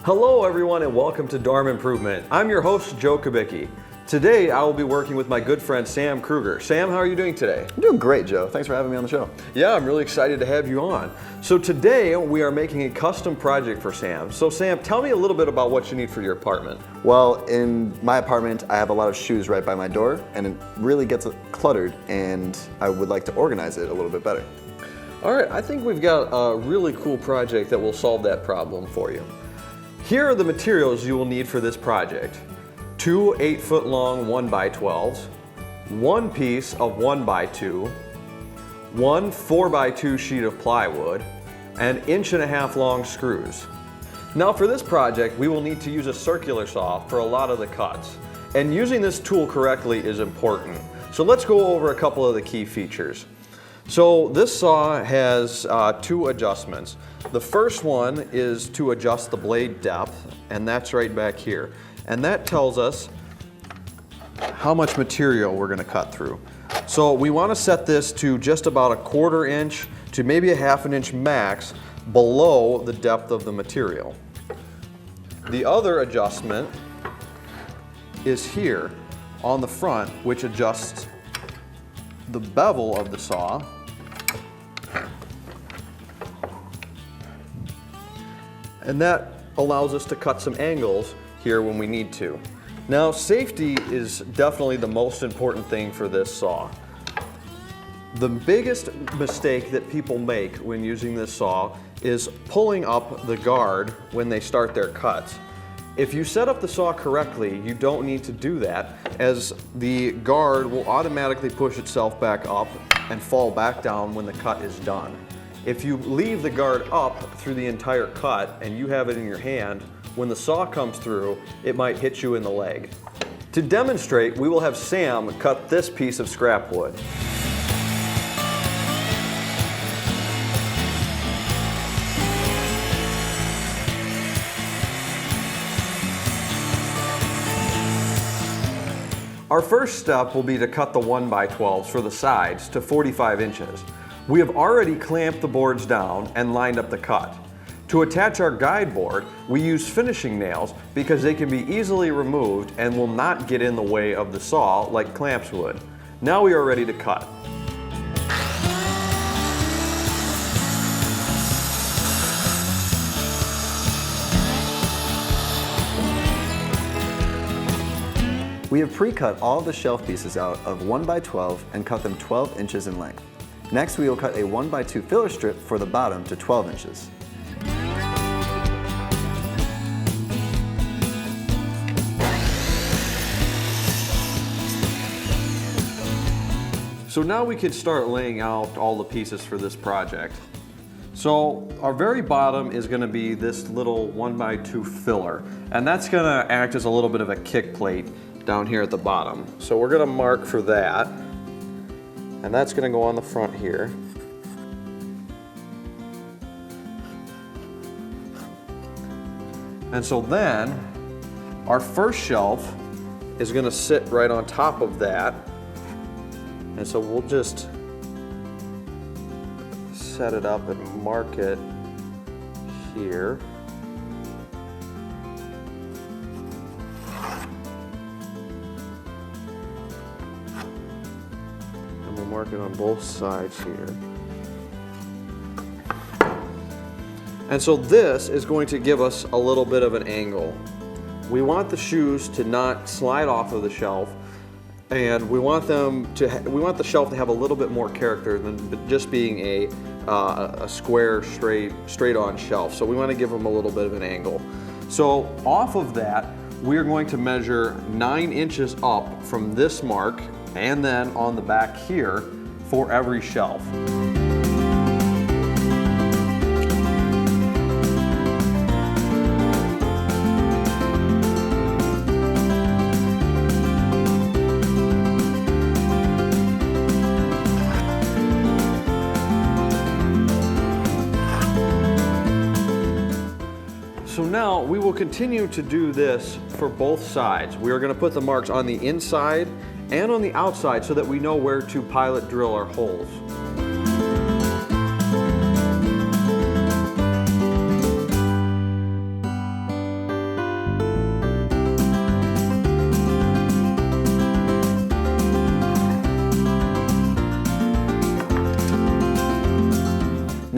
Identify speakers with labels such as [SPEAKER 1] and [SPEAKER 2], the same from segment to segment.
[SPEAKER 1] Hello everyone and welcome to Dorm Improvement. I'm your host Joe Kubicki. Today I will be working with my good friend Sam Kruger. Sam, how are you doing today?
[SPEAKER 2] I'm doing great, Joe. Thanks for having me on the show.
[SPEAKER 1] Yeah, I'm really excited to have you on. So today we are making a custom project for Sam. So Sam, tell me a little bit about what you need for your apartment.
[SPEAKER 2] Well, in my apartment, I have a lot of shoes right by my door, and it really gets cluttered, and I would like to organize it a little bit better.
[SPEAKER 1] All right, I think we've got a really cool project that will solve that problem for you. Here are the materials you will need for this project. 2 8-foot long 1x12s, 1 piece of 1x2, 1 4x2 sheet of plywood, and 1.5 inch long screws. Now for this project, we will need to use a circular saw for a lot of the cuts. And using this tool correctly is important. So let's go over a couple of the key features. So this saw has 2 adjustments. The first one is to adjust the blade depth, and that's right back here. And that tells us how much material we're going to cut through. So we want to set this to just about 1/4 inch to maybe 1/2 inch max below the depth of the material. The other adjustment is here on the front, which adjusts the bevel of the saw and that allows us to cut some angles here when we need to. Now, safety is definitely the most important thing for this saw. The biggest mistake that people make when using this saw is pulling up the guard when they start their cuts. If you set up the saw correctly, you don't need to do that, as the guard will automatically push itself back up and fall back down when the cut is done. If you leave the guard up through the entire cut and you have it in your hand, when the saw comes through, it might hit you in the leg. To demonstrate, we will have Sam cut this piece of scrap wood. Our first step will be to cut the 1x12s for the sides to 45 inches. We have already clamped the boards down and lined up the cut. To attach our guide board, we use finishing nails because they can be easily removed and will not get in the way of the saw like clamps would. Now we are ready to cut.
[SPEAKER 2] We have pre-cut all of the shelf pieces out of 1x12 and cut them 12 inches in length. Next, we will cut a 1x2 filler strip for the bottom to 12 inches.
[SPEAKER 1] So now we can start laying out all the pieces for this project. So our very bottom is going to be this little 1x2 filler, and that's going to act as a little bit of a kick plate down here at the bottom. So we're going to mark for that, and that's going to go on the front here. And so then our first shelf is going to sit right on top of that. And so we'll just set it up and mark it here. And we'll mark it on both sides here. And so this is going to give us a little bit of an angle. We want the shoes to not slide off of the shelf, and we want the shelf to have a little bit more character than just being a square, straight on shelf. So we want to give them a little bit of an angle. So off of that, we're going to measure 9 inches up from this mark, and then on the back here for every shelf. So now we will continue to do this for both sides. We are going to put the marks on the inside and on the outside so that we know where to pilot drill our holes.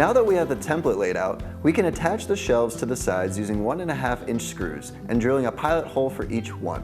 [SPEAKER 2] Now that we have the template laid out, we can attach the shelves to the sides using 1.5-inch screws and drilling a pilot hole for each one.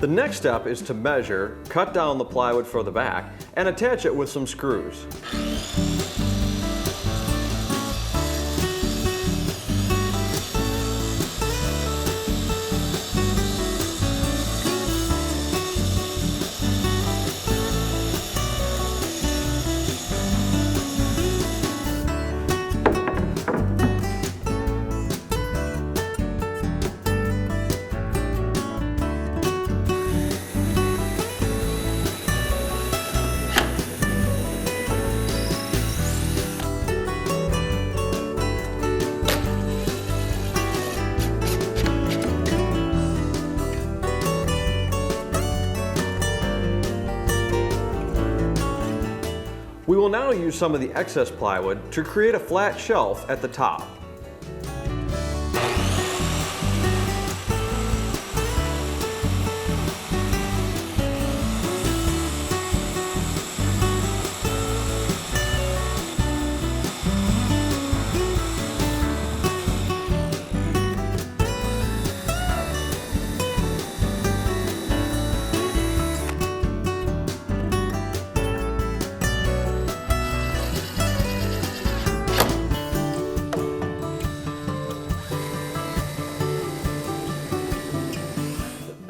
[SPEAKER 1] The next step is to measure, cut down the plywood for the back, and attach it with some screws. We will now use some of the excess plywood to create a flat shelf at the top.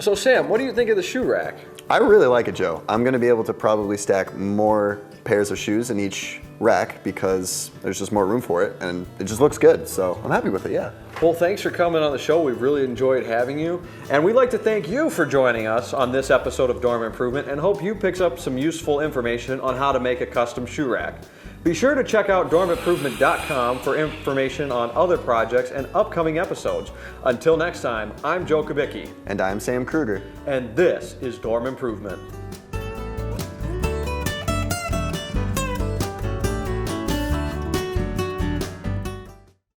[SPEAKER 1] So Sam, what do you think of the shoe rack?
[SPEAKER 2] I really like it, Joe. I'm going to be able to probably stack more pairs of shoes in each rack because there's just more room for it and it just looks good. So I'm happy with it, yeah.
[SPEAKER 1] Well, thanks for coming on the show. We've really enjoyed having you. And we'd like to thank you for joining us on this episode of Dorm Improvement and hope you picked up some useful information on how to make a custom shoe rack. Be sure to check out dormimprovement.com for information on other projects and upcoming episodes. Until next time, I'm Joe Kubicki.
[SPEAKER 2] And I'm Sam Kruger.
[SPEAKER 1] And this is Dorm Improvement.